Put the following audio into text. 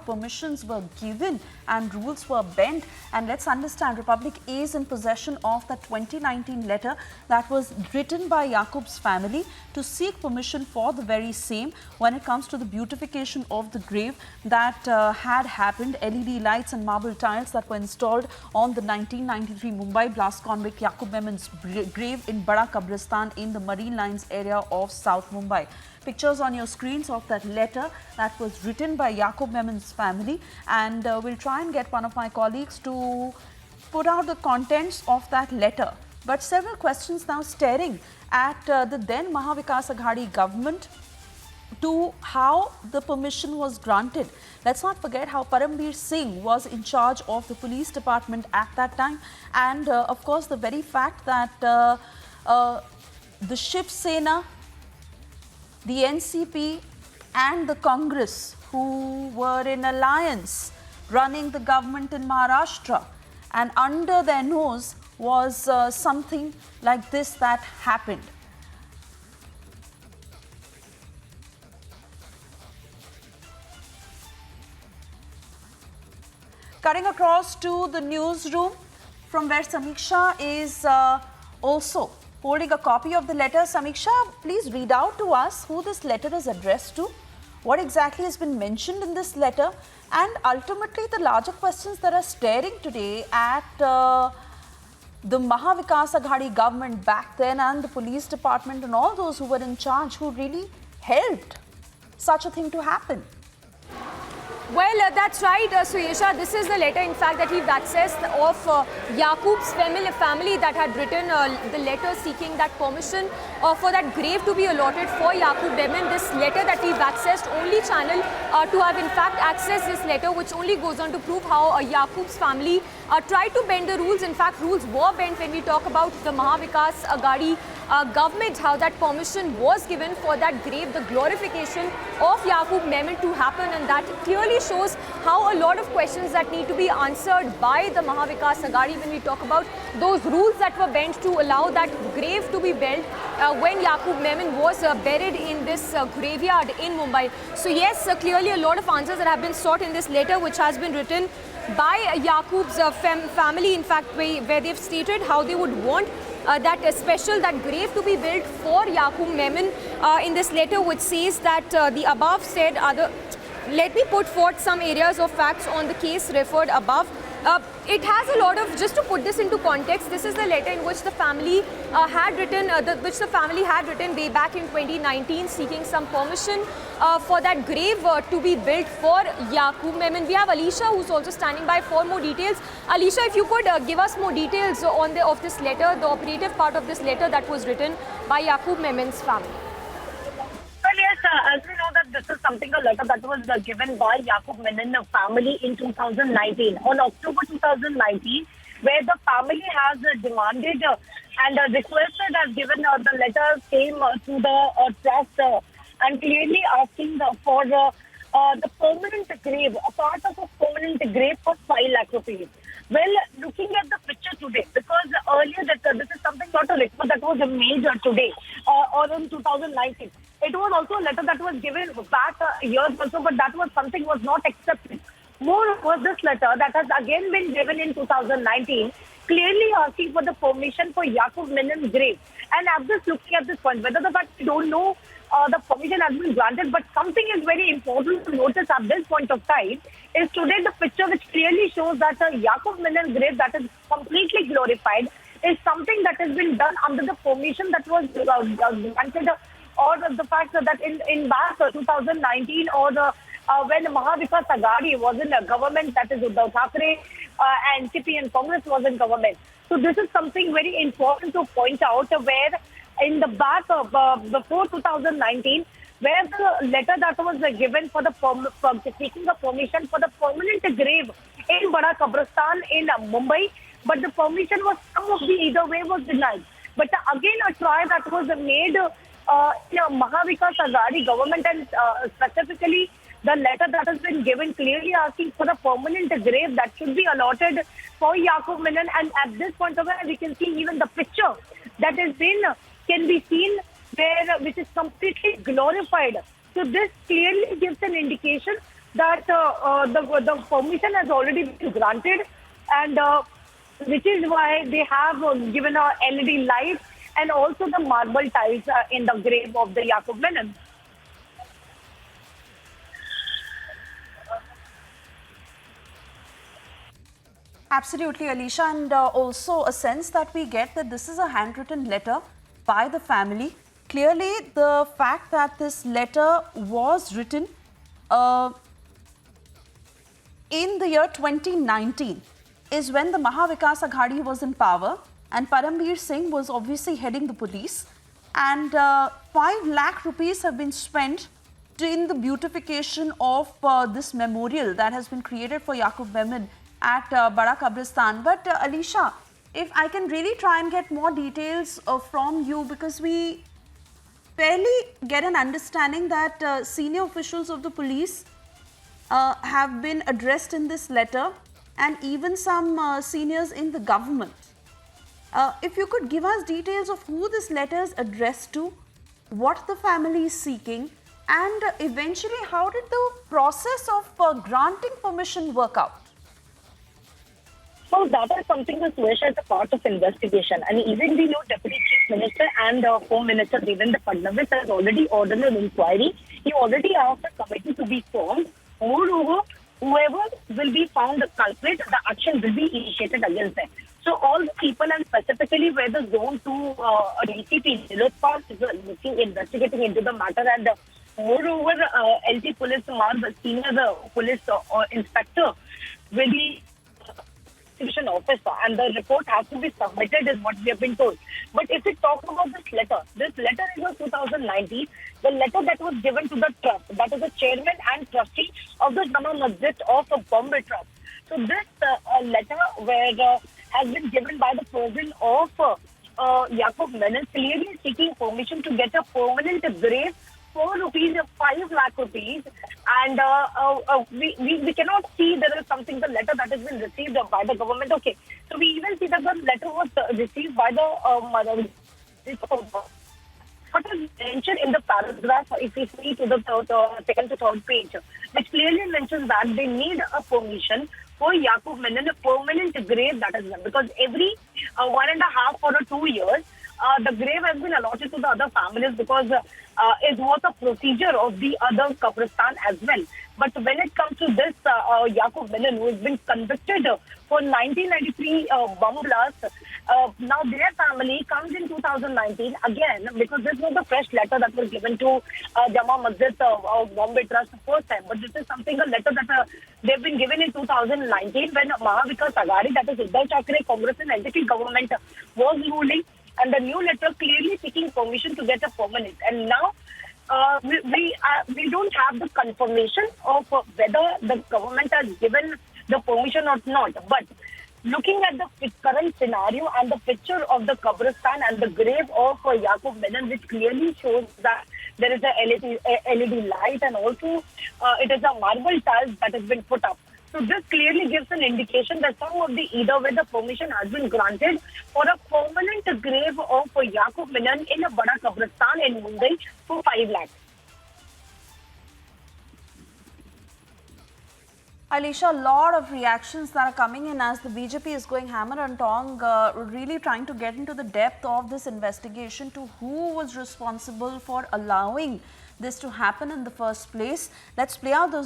permissions were given and rules were bent. And let's understand, Republic is in possession of the 2019 letter that was written by Yakub's family to seek permission for the very same when it comes to the beautification of the grave that had happened. LED lights and marble tiles that were installed on the 1993 Mumbai blast convict Yakub Memon's grave in Bada Kabristan in the Marine Lines area of South Mumbai. Pictures on your screens of that letter that was written by Yakub Memon's family, and we'll try and get one of my colleagues to put out the contents of that letter. But several questions now staring at the then Maha Vikas Aghadi government to how the permission was granted. Let's not forget how Parambir Singh was in charge of the police department at that time, and of course the very fact that the Shiv Sena, the NCP and the Congress, who were in alliance running the government in Maharashtra, and under their nose was something like this that happened. Cutting across to the newsroom from where Samiksha is also holding a copy of the letter. Samiksha, please read out to us who this letter is addressed to, what exactly has been mentioned in this letter, and ultimately the larger questions that are staring today at the Maha Vikas Aghadi government back then and the police department and all those who were in charge who really helped such a thing to happen. Well, that's right, Suyesha. This is the letter, in fact, that we've accessed of Yakub's family that had written the letter seeking that permission for that grave to be allotted for Yakub Memon. This letter that we've accessed, only channel to have in fact accessed this letter, which only goes on to prove how Yakub's family tried to bend the rules. In fact, rules were bent when we talk about the Maha Vikas Aghadi government, how that permission was given for that grave, the glorification of Yakub Memon to happen, and that clearly shows how a lot of questions that need to be answered by the Maha Vikas Aghadi when we talk about those rules that were bent to allow that grave to be built when Yakub Memon was buried in this graveyard in Mumbai. So yes, clearly a lot of answers that have been sought in this letter, which has been written by Yakub's family, in fact, where they've stated how they would want that grave to be built for Yakub Memon in this letter, which says that the above said other. Let me put forth some areas of facts on the case referred above. It has a lot of, just to put this into context, this is the letter in which the family had written, way back in 2019, seeking some permission for that grave to be built for Yakub Memon. We have Alisha, who's also standing by for more details. Alisha, if you could give us more details on of this letter, the operative part of this letter that was written by Yakub Memon's family. Well, yes, as we know that this is a letter that was given by Yakub Memon family in 2019, on October 2019, where the family has demanded and requested, as given the letter came to the trust and clearly asking for the permanent grave, a part of a permanent grave for 5 lakh rupees. Well, looking at the picture today, because earlier this is something not a request that was made today or in 2019. It was also a letter that was given back years also, but that was something was not accepted. More was this letter that has again been given in 2019, clearly asking for the permission for Yakub Memon's grave. And I'm just looking at this point, whether the fact we don't know the permission has been granted, but something is very important to notice at this point of time is today the picture which clearly shows that Yakub Memon's grave that is completely glorified is something that has been done under the permission that was granted, or the fact that in back 2019 or when Maha Vikas Aghadi was in a government, that is Uddhav Thackeray, NCP and Congress was in government. So this is something very important to point out, where in the back of before 2019, where the letter that was given for the seeking a permission for the permanent grave in Bada Kabristan in Mumbai, but the permission was some of the either way was denied. But again, a try that was made Maha Vikas Aghadi government, and specifically the letter that has been given clearly asking for the permanent grave that should be allotted for Yakub Memon. And at this point of time, we can see even the picture that has been can be seen there, which is completely glorified. So this clearly gives an indication that the permission has already been granted, and which is why they have given a LED light and also the marble tiles in the grave of the Yakub Menon. Absolutely, Alicia, and also a sense that we get that this is a handwritten letter by the family. Clearly, the fact that this letter was written in the year 2019 is when the Mahavikas Aghadi was in power and Paramveer Singh was obviously heading the police, and 5 lakh rupees have been spent in the beautification of this memorial that has been created for Yakub Memon at Bada Kabristan. But Alicia, if I can really try and get more details from you, because we barely get an understanding that senior officials of the police have been addressed in this letter, and even some seniors in the government. If you could give us details of who this letter is addressed to, what the family is seeking, and eventually how did the process of granting permission work out? So that is something that Suresh as a part of investigation. And even the new Deputy Chief Minister and Home Minister Devendra Fadnavis has already ordered an inquiry. He already asked a committee to be formed. Moreover, whoever will be found the culprit, the action will be initiated against them. So all the people, and specifically where the Zone 2 DCP Nilotpal is investigating into the matter, and moreover LT Police Senior Police Inspector will be Division Officer, and the report has to be submitted is what we have been told. But if we talk about this letter is of 2019, the letter that was given to the trust, that is the chairman and trustee of the Jama Masjid of Bombay Trust. So this letter where has been given by the person of Yakub Menon, clearly seeking permission to get a permanent grave for rupees, 5 lakh rupees, and we cannot see there is something, the letter that has been received by the government. Okay, so we even see that the letter was received by the mother. What is mentioned in the paragraph, if we see to the second to third page, which clearly mentions that they need a permission for Yakub Menon, a permanent grave that is done, because every 1.5 or 2 years, the grave has been allotted to the other families, because it was a procedure of the other Kabristan as well. But when it comes to this Yakub Menon, who has been convicted for 1993 bomb blast, now their family comes in 2019 again, because this was the fresh letter that was given to Jama Masjid Bombay Trust the first time. But this is something, a letter that they've been given in 2019 when Mahavikas Aghadi, that is Uddhav Thackeray Congress and NDP government, was ruling. And the new letter clearly seeking permission to get a permanent. And now we don't have the confirmation of whether the government has given the permission or not. But looking at the current scenario and the picture of the Kabristan and the grave of Yakub Menon, which clearly shows that there is a LED light, and also it is a marble tiles that has been put up. So this clearly gives an indication that some of the, either way the permission has been granted for a permanent grave of Yakub Menon in a Bada Kabristan in Mumbai for 5 lakhs. Alicia, a lot of reactions that are coming in as the BJP is going hammer and tong, really trying to get into the depth of this investigation to who was responsible for allowing this to happen in the first place. Let's play out those